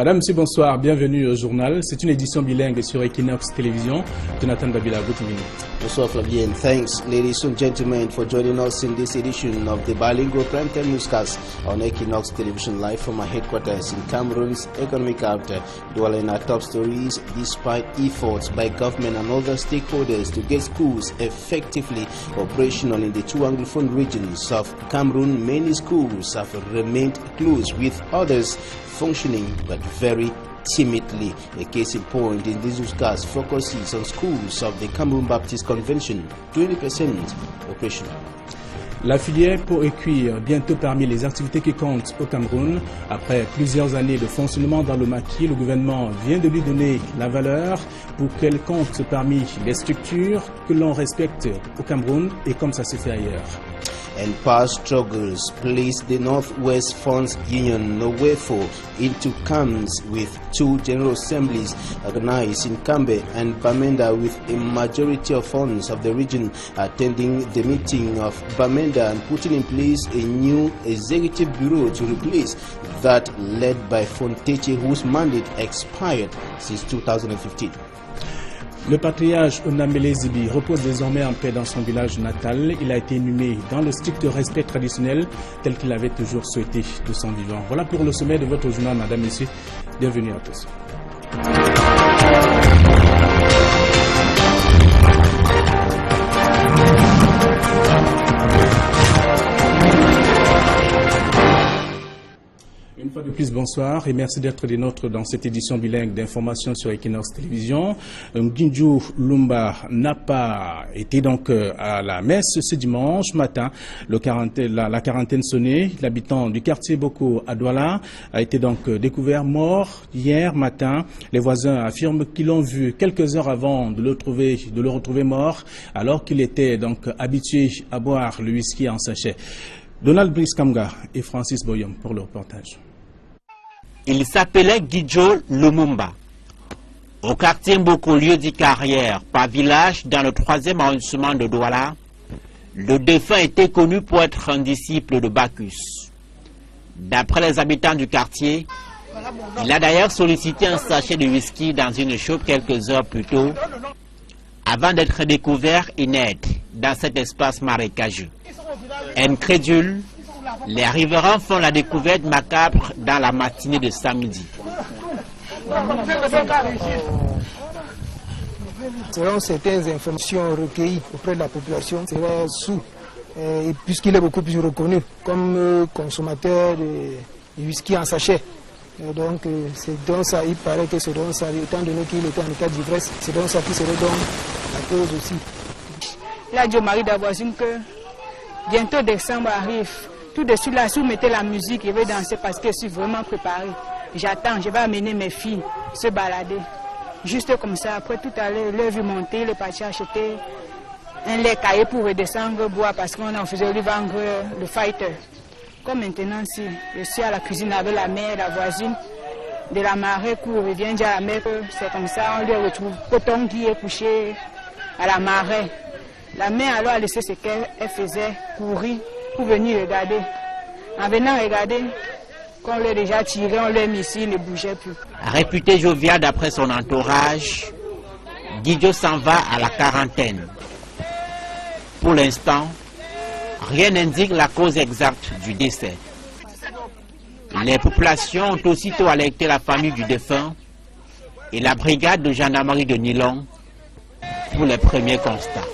Madame, monsieur, bonsoir, bienvenue au journal. C'est une édition bilingue sur Equinox Télévision. Jonathan Babila, good evening. Bonsoir Flavien, thanks ladies and gentlemen for joining us in this edition of the bilingual primetime newscast on Equinox Television live from our headquarters in Cameroon's economic capital, dwelling our top stories despite efforts by government and other stakeholders to get schools effectively operational in the two Anglophone regions of Cameroon. Many schools have remained closed with others functioning but very timidly. A case in point in this newscast focuses on schools of the Cameroon Baptist Convention, 20% operational. La filière peau et cuir, bientôt parmi les activités qui comptent au Cameroun. Après plusieurs années de fonctionnement dans le maquis, le gouvernement vient de lui donner la valeur pour qu'elle compte parmi les structures que l'on respecte au Cameroun et comme ça se fait ailleurs. And past struggles placed the Northwest Funds Union NOWEFO into camps with two general assemblies organized in Kambe and Bamenda, with a majority of funds of the region attending the meeting of Bamenda and putting in place a new executive bureau to replace that led by Fonteche, whose mandate expired since 2015. Le patriarche Onambele Zibi repose désormais en paix dans son village natal. Il a été inhumé dans le strict respect traditionnel tel qu'il avait toujours souhaité de son vivant. Voilà pour le sommet de votre journal, madame, messieurs. Bienvenue à tous. Une fois de plus, bonsoir et merci d'être des nôtres dans cette édition bilingue d'information sur Equinox Télévision. Nginju Lumba n'a pas été donc à la messe ce dimanche matin. La quarantaine sonnée. L'habitant du quartier Boko à Douala a été donc découvert mort hier matin. Les voisins affirment qu'ils l'ont vu quelques heures avant de le retrouver mort, alors qu'il était donc habitué à boire le whisky en sachet. Donald Brice Kamga et Francis Boyom pour le reportage. Il s'appelait Guidjo Lumumba. Au quartier Mboko, lieu dit carrière, par village, dans le 3e arrondissement de Douala, le défunt était connu pour être un disciple de Bacchus. D'après les habitants du quartier, il a d'ailleurs sollicité un sachet de whisky dans une chope quelques heures plus tôt, avant d'être découvert inerte dans cet espace marécageux. Incrédules, les riverains font la découverte macabre dans la matinée de samedi. Selon certaines informations recueillies auprès de la population, c'est sous, puisqu'il est beaucoup plus reconnu comme consommateur de whisky en sachet. Donc c'est donc ça, il paraît que c'est donc ça, étant donné qu'il était en état d'ivresse, c'est donc ça qui serait donc la cause aussi. Là, Dieu Marie d'Avoisine que bientôt décembre arrive. Tout de suite là, si vous mettez la musique, je vais danser parce que je suis vraiment préparée. J'attends, je vais amener mes filles se balader. Juste comme ça, après tout à l'heure, l'heure vu monter, le parti acheter un lait caillé pour redescendre boire parce qu'on faisait lui vendre le fighter. Comme maintenant, si je suis à la cuisine avec la mère, la voisine de la marée court, il vient dire à la mère que c'est comme ça, on lui retrouve Coton qui est couché à la marée. La mère alors a laissé ce qu'elle faisait, courir pour venir regarder. En venant regarder, qu'on l'a déjà tiré, on l'a mis ici, il ne bougeait plus. Réputé jovial d'après son entourage, Guidjo s'en va à la quarantaine. Pour l'instant, rien n'indique la cause exacte du décès. Les populations ont aussitôt alerté la famille du défunt et la brigade de gendarmerie de Nilon pour les premiers constats.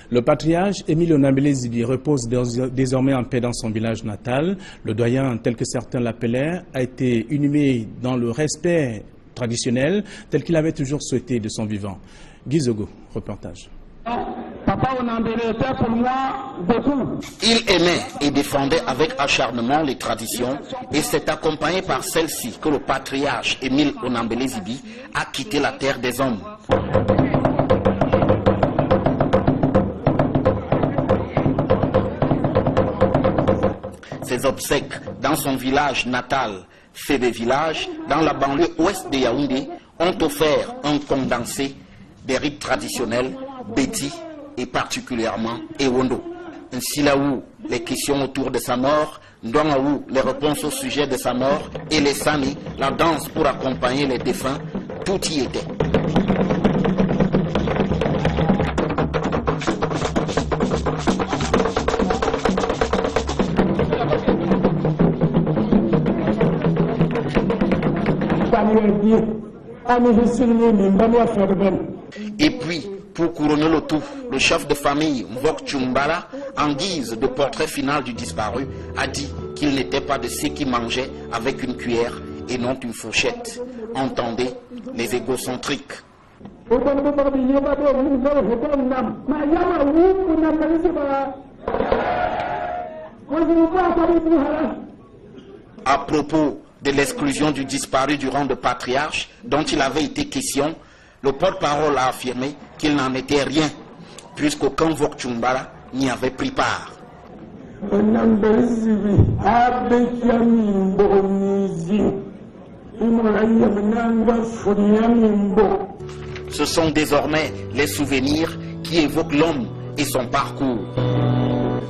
Le patriarche Émile Onambele Zibi repose désormais en paix dans son village natal. Le doyen, tel que certains l'appelaient, a été inhumé dans le respect traditionnel tel qu'il avait toujours souhaité de son vivant. Guy Zogo, reportage. Papa Onambele était pour moi beaucoup. Il aimait et défendait avec acharnement les traditions et c'est accompagné par celle-ci que le patriarche Émile Onambele Zibi a quitté la terre des hommes. Ses obsèques dans son village natal, Fébé Village, dans la banlieue ouest de Yaoundé, ont offert un condensé des rites traditionnels, Béti et particulièrement Ewondo. Ainsi là où les questions autour de sa mort Ndouangaou, les réponses au sujet de sa mort, et les Sani, la danse pour accompagner les défunts, tout y était. Et puis, pour couronner le tout, le chef de famille Mvok Chumbala, en guise de portrait final du disparu, a dit qu'il n'était pas de ceux qui mangeaient avec une cuillère et non une fourchette. Entendez les égocentriques. À propos de l'exclusion du disparu du rang de patriarche dont il avait été question, le porte-parole a affirmé qu'il n'en était rien, puisqu'aucun Mvok Chumbala n'y avait pris part. Ce sont désormais les souvenirs qui évoquent l'homme et son parcours.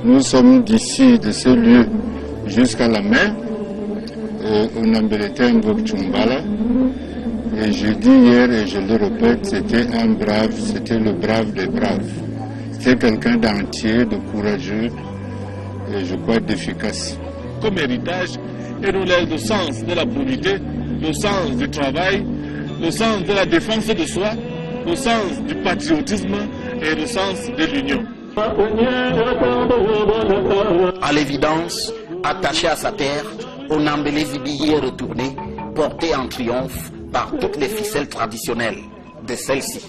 Nous sommes d'ici, de ce lieu, jusqu'à la mer. On embelletait Mvok Chumbala. Et je dis hier et je le répète, c'était un brave, c'était le brave des braves. C'était quelqu'un d'entier, de courageux et je crois d'efficace. Comme héritage, il relève le sens de la probité, le sens du travail, le sens de la défense de soi, le sens du patriotisme et le sens de l'union. À l'évidence, attaché à sa terre, Onambele Zibi est retourné, porté en triomphe par toutes les ficelles traditionnelles de celle-ci.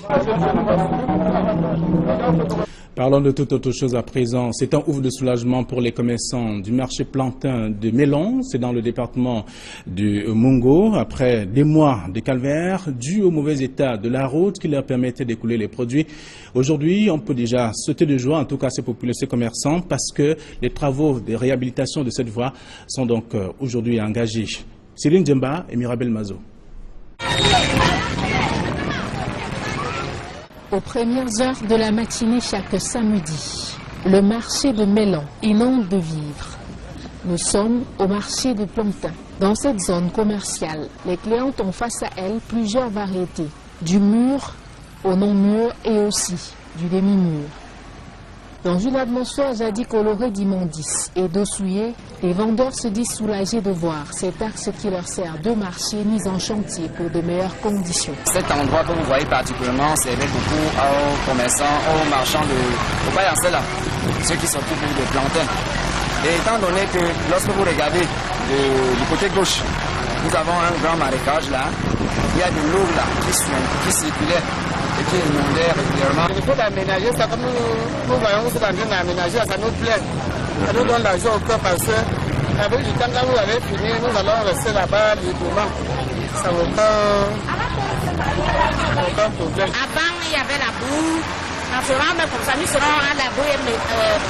Parlons de toute autre chose à présent. C'est un ouf de soulagement pour les commerçants du marché plantain de Melon. C'est dans le département du Mungo. Après des mois de calvaire dû au mauvais état de la route qui leur permettait d'écouler les produits. Aujourd'hui, on peut déjà sauter de joie, en tout cas ces commerçants, parce que les travaux de réhabilitation de cette voie sont donc aujourd'hui engagés. Céline Djemba et Mirabel Mazo. Aux premières heures de la matinée chaque samedi, le marché de Melon inonde de vivres. Nous sommes au marché de plantain. Dans cette zone commerciale, les clientes ont face à elles plusieurs variétés, du mûr au non-mûr et aussi du demi-mûr. Dans une atmosphère jadis colorée d'immondices et d'eau souillée, les vendeurs se disent soulagés de voir cet axe qui leur sert de marché mis en chantier pour de meilleures conditions. Cet endroit que vous voyez particulièrement servait beaucoup aux commerçants, aux marchands de Bayancé là, ceux qui s'occupent des plantains. Et étant donné que lorsque vous regardez du côté gauche, nous avons un grand marécage là, il y a de l'eau là qui circulait et qui inondait régulièrement. Il faut aménager ça comme nous voyons que c'est en train d'aménager, ça nous plaît. Ça nous donne l'argent au cœur parce que avec du temps quand vous avez fini, nous allons rester là-bas librement. Ça n'a aucun problème. Avant, il y avait la boue. Comme ça, nous serons à la boue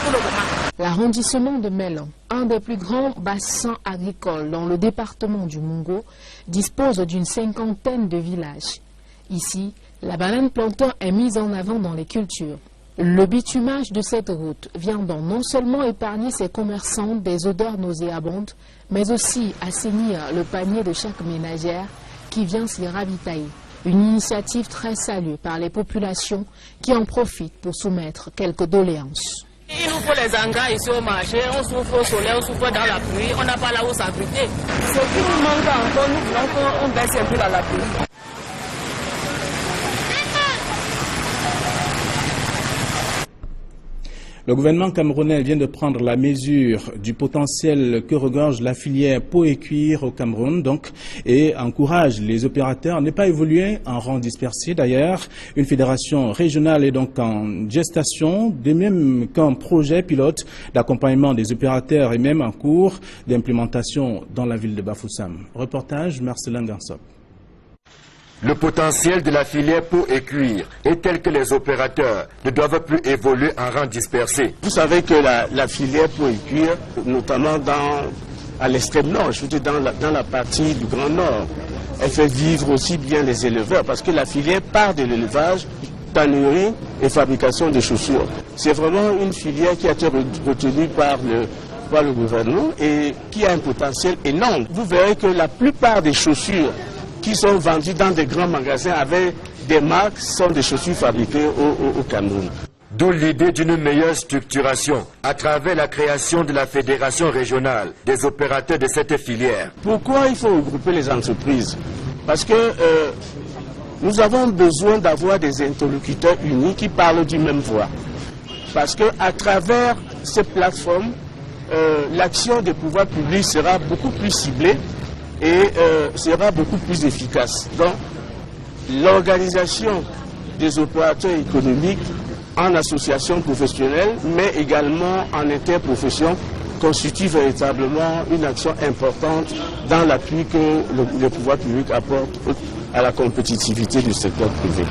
pour le moment. L'arrondissement de Melon, un des plus grands bassins agricoles dans le département du Mungo, dispose d'une 50aine de villages. Ici, la banane plantain est mise en avant dans les cultures. Le bitumage de cette route vient donc non seulement épargner ses commerçants des odeurs nauséabondes, mais aussi assainir le panier de chaque ménagère qui vient s'y ravitailler. Une initiative très saluée par les populations qui en profitent pour soumettre quelques doléances. Il nous faut les engrais ici au marché, on souffre au soleil, on souffre dans la pluie, on n'a pas là où s'abriter. Ce qui nous manque encore, nous voulons qu'on baisse un peu dans la pluie. Le gouvernement camerounais vient de prendre la mesure du potentiel que regorge la filière peau et cuir au Cameroun et encourage les opérateurs à ne pas évoluer en rang dispersé. D'ailleurs, une fédération régionale est donc en gestation, de même qu'un projet pilote d'accompagnement des opérateurs et même en cours d'implémentation dans la ville de Bafoussam. Reportage Marcelin Gansop. Le potentiel de la filière peau et cuir est tel que les opérateurs ne doivent plus évoluer en rang dispersé. Vous savez que la filière peau et cuir, notamment à l'extrême nord, je veux dire dans la partie du Grand Nord, elle fait vivre aussi bien les éleveurs parce que la filière part de l'élevage, tannerie et fabrication de chaussures. C'est vraiment une filière qui a été retenue par par le gouvernement et qui a un potentiel énorme. Vous verrez que la plupart des chaussures qui sont vendues dans des grands magasins avec des marques sont des chaussures fabriquées au Cameroun. D'où l'idée d'une meilleure structuration à travers la création de la fédération régionale des opérateurs de cette filière. Pourquoi il faut regrouper les entreprises? Parce que nous avons besoin d'avoir des interlocuteurs unis qui parlent d'une même voix. Parce qu'à travers ces plateformes, l'action des pouvoirs publics sera beaucoup plus ciblée et sera beaucoup plus efficace. Donc, l'organisation des opérateurs économiques en association professionnelle, mais également en interprofession, constitue véritablement une action importante dans l'appui que le pouvoir public apporte à la compétitivité du secteur privé.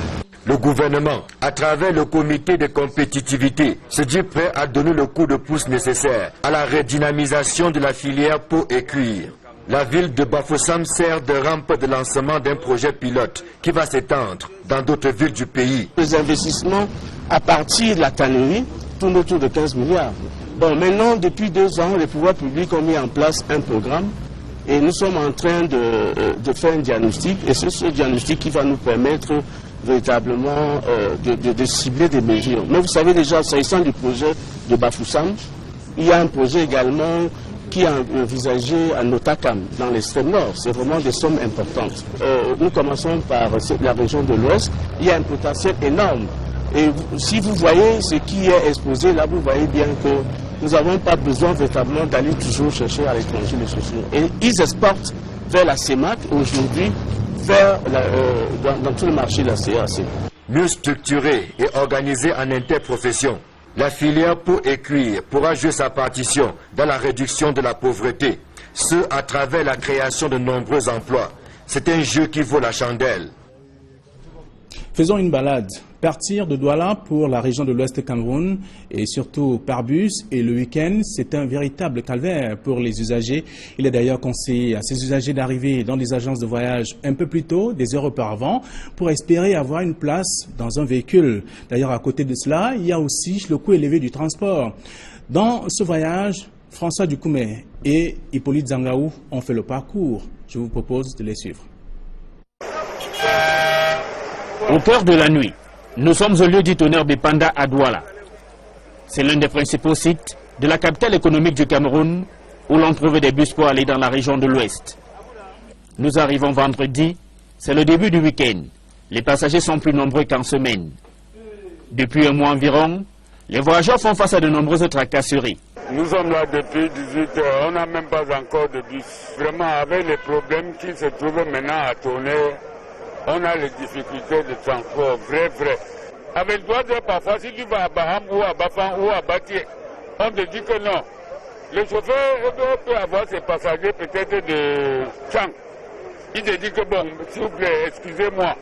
Le gouvernement, à travers le comité de compétitivité, se dit prêt à donner le coup de pouce nécessaire à la redynamisation de la filière peau et cuir. La ville de Bafoussam sert de rampe de lancement d'un projet pilote qui va s'étendre dans d'autres villes du pays. Les investissements à partir de la tannerie tournent autour de 15 milliards. Bon, maintenant, depuis 2 ans, les pouvoirs publics ont mis en place un programme et nous sommes en train de faire un diagnostic et c'est ce diagnostic qui va nous permettre véritablement de cibler des mesures. Mais vous savez déjà, s'agissant du projet de Bafoussam, il y a un projet également qui est envisagé à Notakam, dans l'extrême nord. C'est vraiment des sommes importantes. Nous commençons par la région de l'Ouest. Il y a un potentiel énorme. Et si vous voyez ce qui est exposé là, vous voyez bien que nous n'avons pas besoin véritablement d'aller toujours chercher à l'étranger les chaussures. Et ils exportent vers la CEMAC aujourd'hui, dans tout le marché de la CAC. Mieux structurée et organisée en interprofession, la filière peau et cuir pourra jouer sa partition dans la réduction de la pauvreté, ce à travers la création de nombreux emplois. C'est un jeu qui vaut la chandelle. Faisons une balade. Partir de Douala pour la région de l'Ouest Cameroun et surtout par bus et le week-end, c'est un véritable calvaire pour les usagers. Il est d'ailleurs conseillé à ces usagers d'arriver dans des agences de voyage un peu plus tôt, des heures auparavant, pour espérer avoir une place dans un véhicule. D'ailleurs, à côté de cela, il y a aussi le coût élevé du transport. Dans ce voyage, François Dukoumé et Hippolyte Zangaou ont fait le parcours. Je vous propose de les suivre. Au cœur de la nuit, nous sommes au lieu du tonnerre Bepanda à Douala. C'est l'un des principaux sites de la capitale économique du Cameroun où l'on trouve des bus pour aller dans la région de l'Ouest. Nous arrivons vendredi, c'est le début du week-end. Les passagers sont plus nombreux qu'en semaine. Depuis un mois environ, les voyageurs font face à de nombreuses tracasseries. Nous sommes là depuis 18 heures, on n'a même pas encore de bus. Vraiment, avec les problèmes qui se trouvent maintenant à tourner, on a les difficultés de transport, vrai. Avec 3 heures parfois, si tu vas à Baham ou à Bafan ou à Batié, on te dit que non. Le chauffeur peut avoir ses passagers peut-être de Chang. Il te dit que bon, s'il vous plaît, excusez-moi.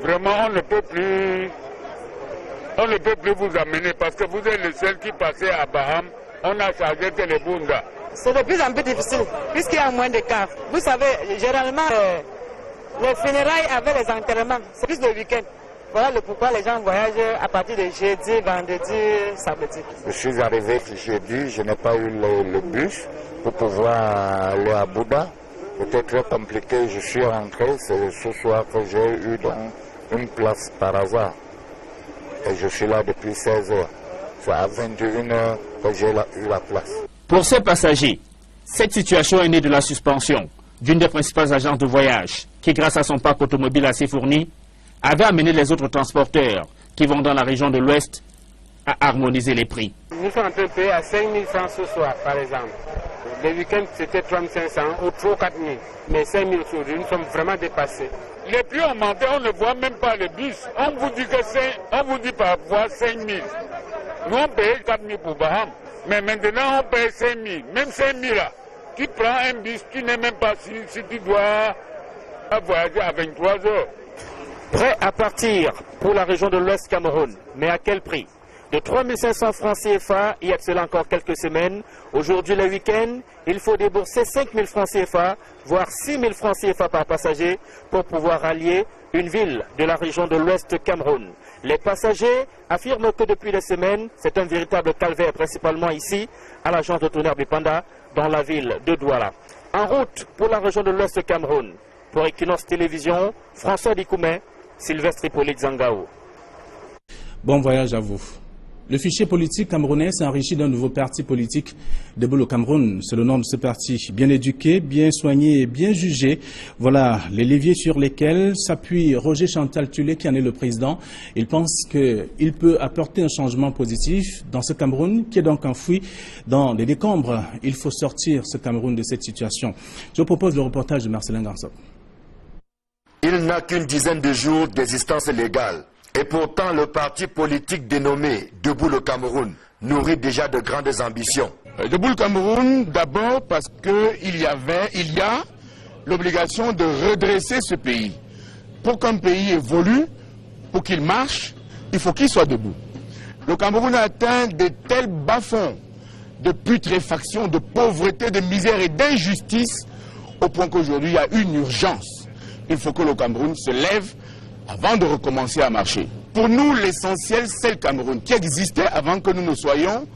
Vraiment, on ne peut plus vous amener parce que vous êtes le seul qui passait à Baham. On a chargé que les Bunda. C'est de plus en plus difficile, puisqu'il y a moins de cars. Vous savez, généralement, les funérailles avec les enterrements, c'est plus le week-end. Voilà pourquoi les gens voyagent à partir de jeudi, vendredi, samedi. Je suis arrivé jeudi, je n'ai pas eu le bus pour pouvoir aller à Bouddha. C'était très compliqué, je suis rentré, c'est ce soir que j'ai eu donc une place par hasard. Et je suis là depuis 16 heures. C'est à 21 heures que j'ai eu la place. Pour ces passagers, cette situation est née de la suspension d'une des principales agences de voyage qui, grâce à son parc automobile assez fourni, avait amené les autres transporteurs qui vont dans la région de l'Ouest à harmoniser les prix. Nous sommes en train de payer à 5 000 francs ce soir, par exemple. Le week-end, c'était 3 500 ou 3 4 000. Mais 5 000 aujourd'hui, nous sommes vraiment dépassés. Les prix ont monté, on ne voit même pas les bus. On vous dit parfois 5 000. Nous, on paye 4 000 pour Baham. Mais maintenant, on paye 5 000. Même 5 000 là. Tu prends un bus, tu n'es même pas sûr si tu dois voyager à 23 heures. Prêt à partir pour la région de l'Ouest Cameroun, mais à quel prix? de 3500 francs CFA il y a de cela encore quelques semaines. Aujourd'hui, le week-end, il faut débourser 5000 francs CFA, voire 6000 francs CFA par passager pour pouvoir allier une ville de la région de l'Ouest Cameroun. Les passagers affirment que depuis des semaines, c'est un véritable calvaire, principalement ici, à l'agence de Tonnerre Bipanda, dans la ville de Douala. En route pour la région de l'Ouest Cameroun, pour Equinox Télévision, François Dikoumé, Sylvestre Hippolyte Zangao. Bon voyage à vous. Le fichier politique camerounais s'est enrichi d'un nouveau parti politique, Debout le Cameroun. C'est le nom de ce parti. Bien éduqué, bien soigné et bien jugé. Voilà les leviers sur lesquels s'appuie Roger Chantal Tulé, qui en est le président. Il pense qu'il peut apporter un changement positif dans ce Cameroun qui est donc enfoui dans les décombres. Il faut sortir ce Cameroun de cette situation. Je vous propose le reportage de Marcelin Gansop. Il n'a qu'une dizaine de jours d'existence légale. Et pourtant, le parti politique dénommé Debout le Cameroun nourrit déjà de grandes ambitions. Debout le Cameroun, d'abord parce qu'il y a l'obligation de redresser ce pays. Pour qu'un pays évolue, pour qu'il marche, il faut qu'il soit debout. Le Cameroun a atteint de tels bas-fonds de putréfaction, de pauvreté, de misère et d'injustice, au point qu'aujourd'hui il y a une urgence. Il faut que le Cameroun se lève avant de recommencer à marcher. Pour nous, l'essentiel, c'est le Cameroun qui existait avant que nous ne soyons,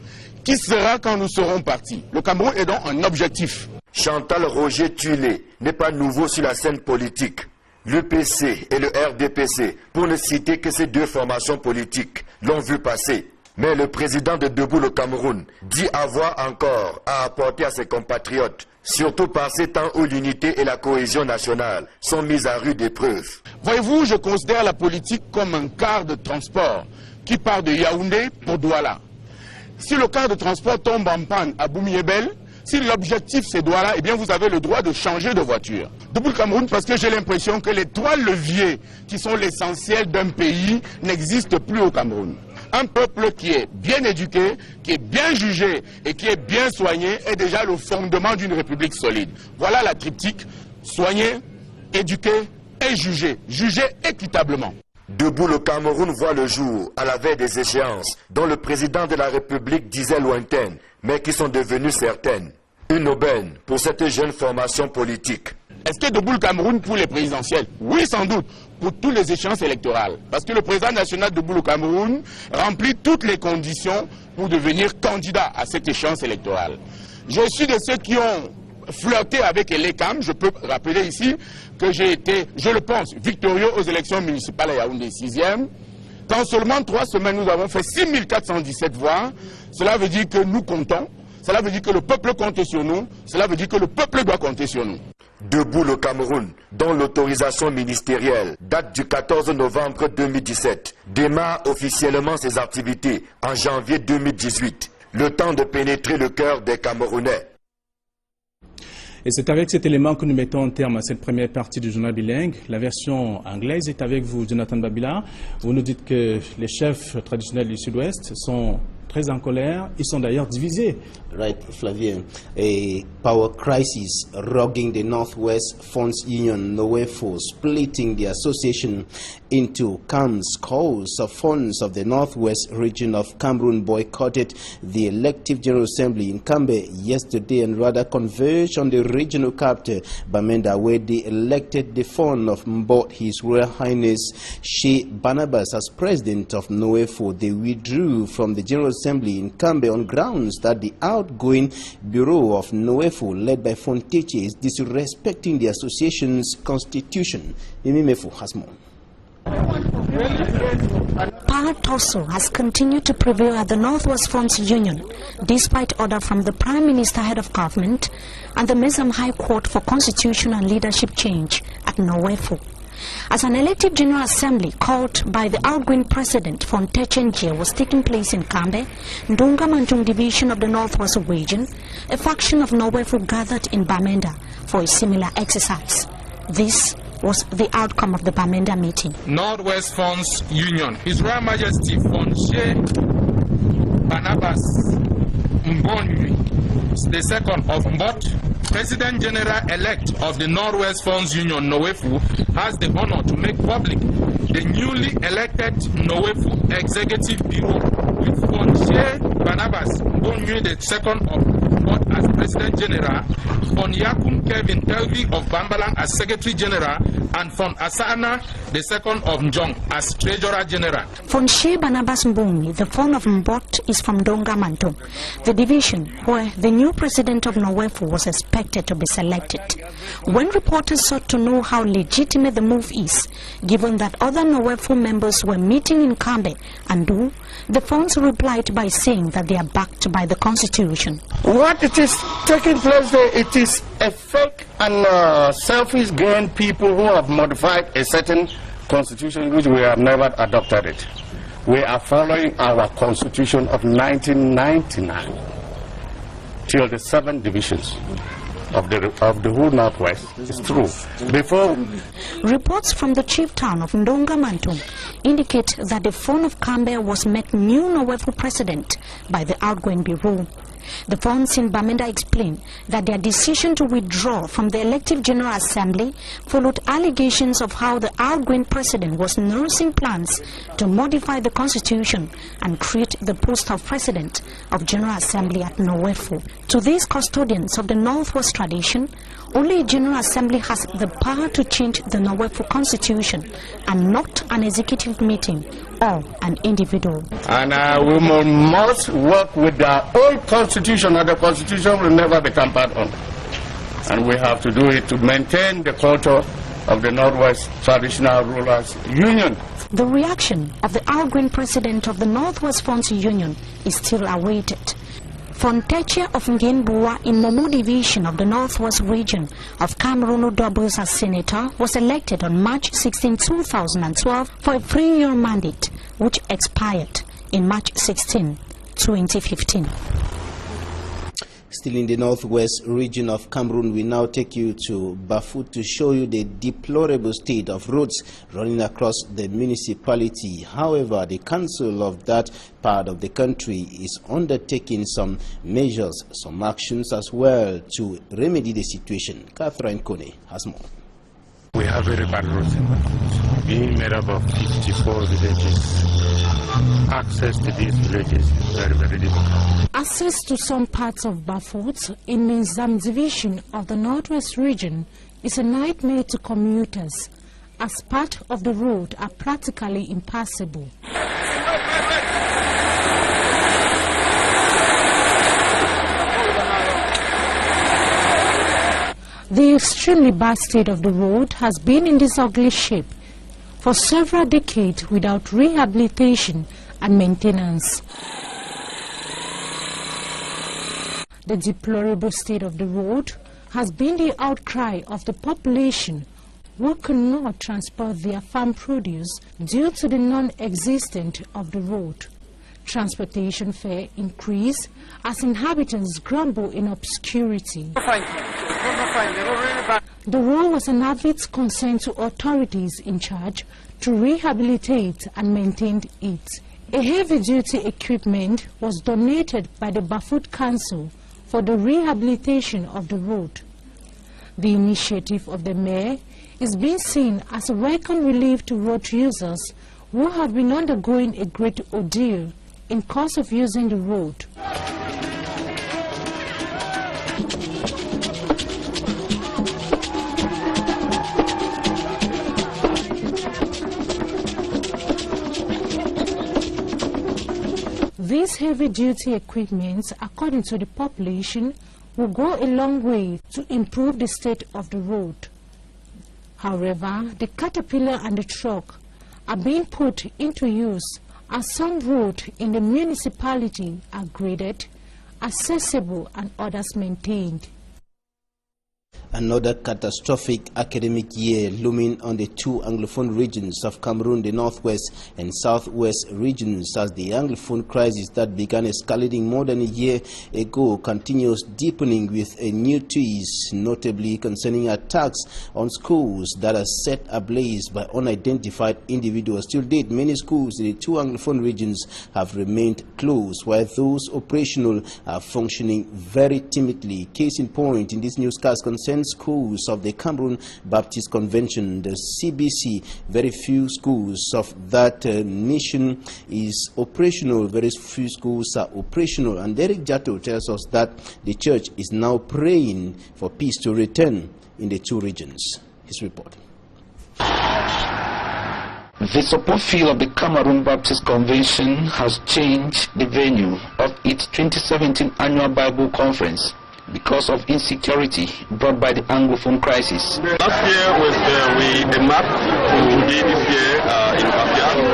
qui sera quand nous serons partis. Le Cameroun est donc un objectif. Chantal Roger Tulé n'est pas nouveau sur la scène politique. L'UPC et le RDPC, pour ne citer que ces deux formations politiques, l'ont vu passer. Mais le président de Debout le Cameroun dit avoir encore à apporter à ses compatriotes, surtout par ces temps où l'unité et la cohésion nationale sont mises à rude épreuve. Voyez-vous, je considère la politique comme un car de transport qui part de Yaoundé pour Douala. Si le car de transport tombe en panne à Boumiébel, si l'objectif c'est Douala, eh bien vous avez le droit de changer de voiture. Debout le Cameroun, parce que j'ai l'impression que les trois leviers qui sont l'essentiel d'un pays n'existent plus au Cameroun. Un peuple qui est bien éduqué, qui est bien jugé et qui est bien soigné est déjà le fondement d'une république solide. Voilà la triptyque: soigner, éduquer et juger. Juger équitablement. Debout le Cameroun voit le jour à la veille des échéances dont le président de la République disait lointaines, mais qui sont devenues certaines. Une aubaine pour cette jeune formation politique. Est-ce que Debout le Cameroun pour les présidentielles? Oui, sans doute, pour toutes les échéances électorales. Parce que le président national de Debout le Cameroun remplit toutes les conditions pour devenir candidat à cette échéance électorale. Je suis de ceux qui ont flirté avec l'ECAM. Je peux rappeler ici que j'ai été, je le pense, victorieux aux élections municipales à Yaoundé 6e. Dans seulement 3 semaines, nous avons fait 6417 voix. Cela veut dire que nous comptons. Cela veut dire que le peuple compte sur nous. Cela veut dire que le peuple doit compter sur nous. Debout le Cameroun, dont l'autorisation ministérielle date du 14 novembre 2017, démarre officiellement ses activités en janvier 2018. Le temps de pénétrer le cœur des Camerounais. Et c'est avec cet élément que nous mettons un terme à cette première partie du journal bilingue. La version anglaise est avec vous, Jonathan Babila. Vous nous dites que les chefs traditionnels du Sud-Ouest sont très en colère. Ils sont d'ailleurs divisés. Right, Flavien. A power crisis rogging the Northwest Funds Union, NOEFO, splitting the association into camps. Calls of funds of the Northwest region of Cameroon boycotted the elective General Assembly in Kambe yesterday and rather converged on the regional capital, Bamenda, where they elected the fund of Mbot, His Royal Highness Sheikh Barnabas, as president of NOEFO. They withdrew from the General Assembly in Kambe on grounds that the outgoing bureau of NOEFO, led by Fonteche, is disrespecting the association's constitution. Imimefu has more. Power tussle has continued to prevail at the Northwest Funds Union, despite order from the Prime Minister, head of government, and the Mezam High Court for constitutional and leadership change at NOEFO. As an elective General Assembly called by the outgoing President Fonteche was taking place in Kambe, Ndunga Manjung division of the Northwest region, a faction of NOEFO gathered in Bamenda for a similar exercise. This was the outcome of the Bamenda meeting. Northwest Funds Union, His Royal Majesty Fonche Barnabas Mbonwi, the second of Mbot, President General-elect of the Northwest Funds Union, NOEFO, has the honor to make public the newly elected NOEFO Executive Bureau with Fonche Barnabas Mbonye, the second of Mbot as President General, Fon Yakum Kevin Telvi of Bambalang as Secretary General, and Fon Asana, the second of Njong, as Treasurer General. Fonche Barnabas Mbonye, the Fon of Mbot, is from Dongamanto, the division where the new president of Nowefu was expected to be selected. When reporters sought to know how legitimate the move is, given that other Nowefu members were meeting in Kambe and Du, the Fons replied by saying that they are backed by the constitution. What it is taking place there, it is a fake and selfish gain people who have modified a certain constitution which we have never adopted it. We are following our constitution of 1999 till the 7 divisions of the whole Northwest. It's true. Before reports from the chief town of Ndongamantung indicate that the Fon of Kambe was made new Nowefu president by the outgoing bureau. The Fons in Bamenda explained that their decision to withdraw from the elective General Assembly followed allegations of how the outgoing president was nursing plans to modify the constitution and create the post of president of General Assembly at Nowefu. To these custodians of the Northwest tradition, only a General Assembly has the power to change the Nowefu constitution and not an executive meeting or an individual. And we must work with the old constitution, and the constitution will never be tampered on. And we have to do it to maintain the culture of the Northwest Traditional Rulers Union. The reaction of the outgoing president of the Northwest Fons Union is still awaited. Fontecha of Ngenbua in Momo Division of the Northwest Region of Cameroon, who doubles as senator, was elected on March 16, 2012 for a 3-year mandate, which expired in March 16, 2015. Still in the Northwest region of Cameroon, we now take you to Bafut to show you the deplorable state of roads running across the municipality. However, the council of that part of the country is undertaking some measures, some actions as well to remedy the situation. Catherine Kone has more. We have very bad roads in Bafut, being made up of 54 villages. Access to these villages is very, very difficult. Access to some parts of Bafut in Menzam division of the Northwest region is a nightmare to commuters, as part of the road are practically impassable. The extremely bad state of the road has been in this ugly shape for several decades without rehabilitation and maintenance. The deplorable state of the road has been the outcry of the population who cannot transport their farm produce due to the non-existence of the road. Transportation fare increase as inhabitants grumble in obscurity. The road was an avid concern to authorities in charge to rehabilitate and maintain it. A heavy-duty equipment was donated by the Bafut Council for the rehabilitation of the road. The initiative of the mayor is being seen as a welcome relief to road users who have been undergoing a great ordeal in course of using the road. These heavy-duty equipments, according to the population, will go a long way to improve the state of the road. However, the caterpillar and the truck are being put into use as some roads in the municipality are graded, accessible, and others maintained. Another catastrophic academic year looming on the 2 Anglophone regions of Cameroon, the Northwest and Southwest regions, as the Anglophone crisis that began escalating more than a year ago continues deepening with a new twist, notably concerning attacks on schools that are set ablaze by unidentified individuals. Till date, many schools in the 2 Anglophone regions have remained closed, while those operational are functioning very timidly. Case in point, in this newscast concerning concerned schools of the Cameroon Baptist Convention, the CBC. Very few schools of that nation is operational. Very few schools are operational. And Derek Jato tells us that the church is now praying for peace to return in the two regions. His report. The support field of the Cameroon Baptist Convention has changed the venue of its 2017 annual Bible conference because of insecurity brought by the Anglophone crisis. Last year was we mapped to be this year in Papia station,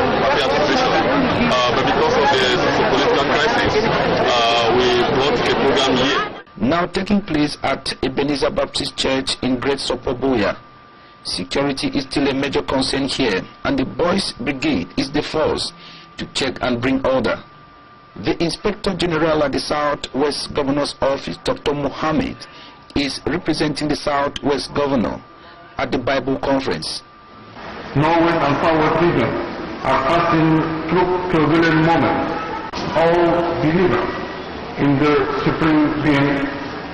but because of the political crisis, we brought the program here. Now taking place at Ebenezer Baptist Church in Great Sopoboya. Security is still a major concern here, and the Boys Brigade is the force to check and bring order. The Inspector General at the Southwest Governor's Office, Dr. Mohammed, is representing the Southwest Governor at the Bible Conference. Northwest and Southwest region are passing through turbulent moments. All believers in the Supreme Being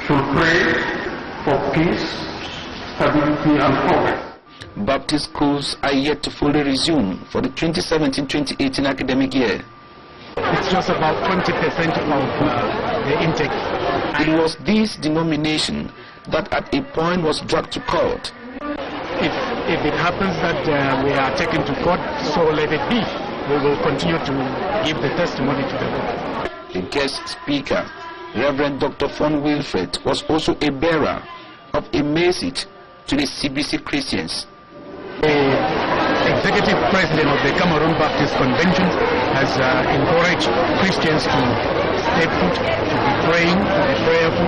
should pray for peace, stability and progress. Baptist schools are yet to fully resume for the 2017-2018 academic year. It's just about 20% of the intake. It was this denomination that at a point was dragged to court. If it happens that we are taken to court, so let it be. We will continue to give the testimony to the court. The guest speaker, Reverend Dr. Von Wilfred, was also a bearer of a message to the CBC Christians. The executive president of the Cameroon Baptist Convention has encouraged Christians to stay put, to be praying, to be prayerful,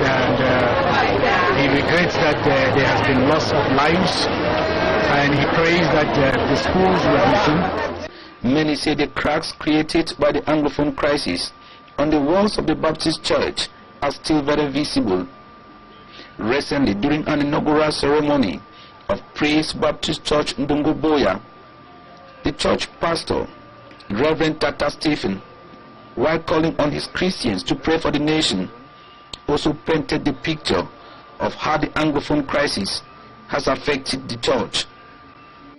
and he regrets that there has been loss of lives, and he prays that the schools will resume. Many say the cracks created by the Anglophone crisis on the walls of the Baptist Church are still very visible. Recently, during an inaugural ceremony of Praise Baptist Church Ndongoboya, the church pastor, Reverend Tata Stephen, while calling on his Christians to pray for the nation, also painted the picture of how the Anglophone crisis has affected the church.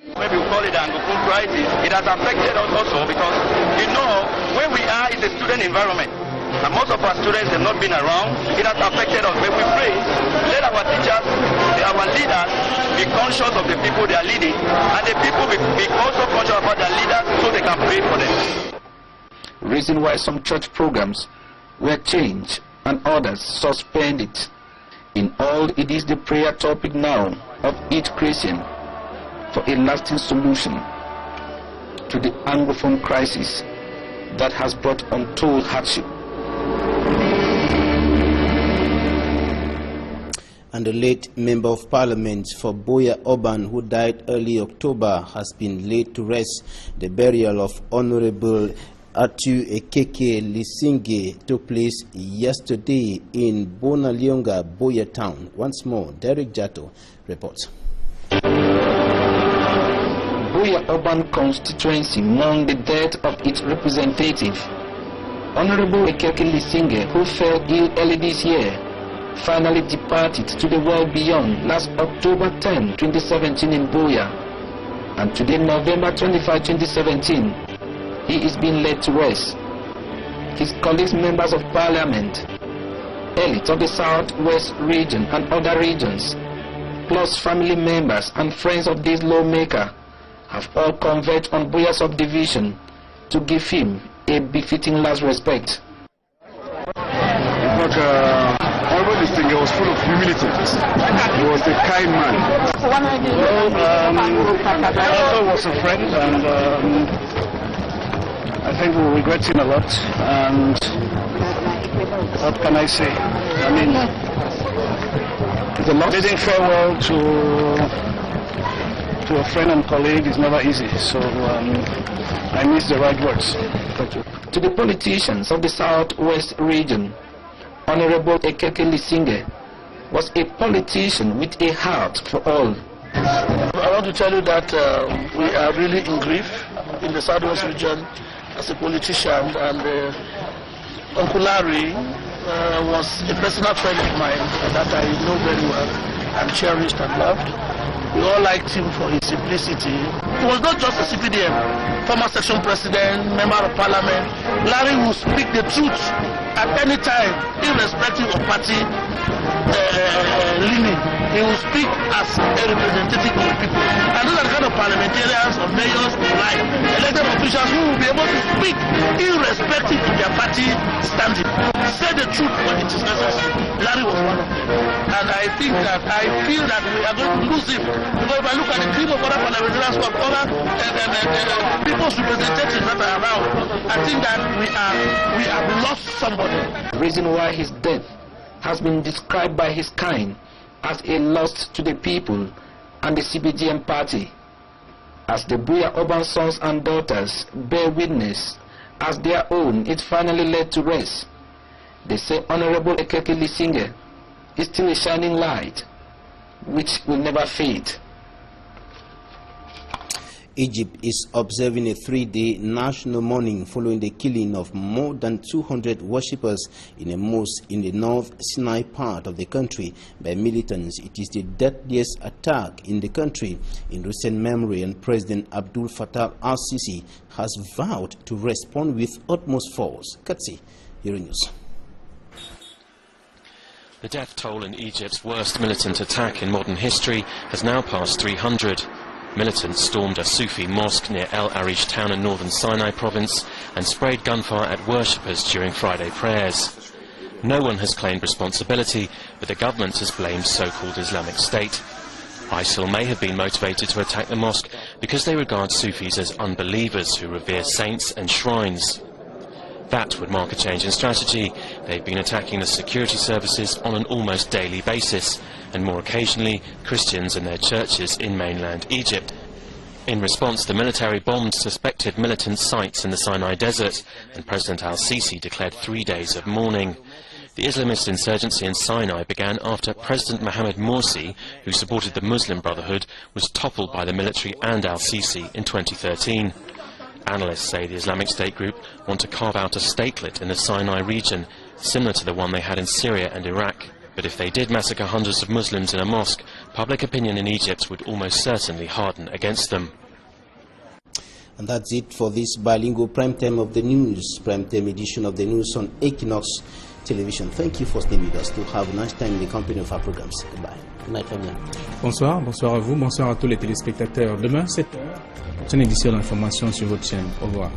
Maybe we call it the Anglophone crisis. It has affected us also because, you know, where we are is a student environment. And most of our students have not been around. It has affected us. When we pray, let our teachers, our leaders, be conscious of the people they are leading, and the people be also conscious about their leaders so they can pray for them. Reason why some church programs were changed and others suspended. In all, it is the prayer topic now of each Christian for a lasting solution to the Anglophone crisis that has brought untold hardship. And the late Member of Parliament for Boya Oban, who died early October, has been laid to rest. The burial of Honorable Atu Ekeke Lisinge took place yesterday in Bonalionga, Boya Town. Once more, Derek Jato reports. Boya Oban constituency mourned the death of its representative, Honorable Ekeke Lisinge, who fell ill early this year, finally departed to the world beyond last October 10, 2017 in Boya. And today, November 25, 2017, he is being laid to rest. His colleagues, members of parliament, elites of the Southwest region and other regions, plus family members and friends of this lawmaker, have all converged on Boya subdivision to give him a befitting last respect. Honorable Lisinge was full of humility. He was a kind man. I also was a friend, and I think we regret him a lot. And what can I say? I mean, bidding farewell to a friend and colleague is never easy. So I miss the right words. Thank you. To the politicians of the Southwest region, Honorable Ekeke Lisinge was a politician with a heart for all. I want to tell you that we are really in grief in the Southwest region as a politician, and Uncle Larry was a personal friend of mine that I know very well and cherished and loved. We all liked him for his simplicity. He was not just a CPDM, former section president, member of parliament. Larry would speak the truth at any time, irrespective of party leaning. He will speak as a representative of the people. And those are the kind of parliamentarians or mayors who like elected officials who will be able to speak irrespective of their party standing. Say the truth when it is necessary. Larry was one of them. And I think that, I feel that we are going to lose him. Because if I look at the team of other parliamentarians who have other people's representatives that are around, I think that we have lost somebody. The reason why his death has been described by his kind as a loss to the people and the CPDM party. As the Buya urban sons and daughters bear witness as their own, it finally led to rest. They say Honorable Ekeke Lisinge is still a shining light which will never fade. Egypt is observing a 3-day national mourning following the killing of more than 200 worshippers in a mosque in the North Sinai part of the country by militants. It is the deadliest attack in the country in recent memory, and President Abdul Fattah al-Sisi has vowed to respond with utmost force. Katsi, Euronews. The death toll in Egypt's worst militant attack in modern history has now passed 300. Militants stormed a Sufi mosque near El Arish town in northern Sinai province and sprayed gunfire at worshippers during Friday prayers. No one has claimed responsibility, but the government has blamed so-called Islamic State. ISIL may have been motivated to attack the mosque because they regard Sufis as unbelievers who revere saints and shrines. That would mark a change in strategy. They've been attacking the security services on an almost daily basis, and more occasionally Christians and their churches in mainland Egypt. In response, the military bombed suspected militant sites in the Sinai desert, and President al-Sisi declared 3 days of mourning. The Islamist insurgency in Sinai began after President Mohamed Morsi, who supported the Muslim Brotherhood, was toppled by the military and al-Sisi in 2013. Analysts say the Islamic State group want to carve out a statelet in the Sinai region, similar to the one they had in Syria and Iraq. But if they did massacre hundreds of Muslims in a mosque, public opinion in Egypt would almost certainly harden against them. And that's it for this bilingual prime time of the news, prime time edition of the news on Equinox Television. Thank you for staying with us. To have a nice time in the company of our programs. Goodbye. Good night, Fabien. Bonsoir, bonsoir à vous, bonsoir à tous les téléspectateurs. Demain, 7h, c'est une édition d'information sur votre chaîne. Au revoir.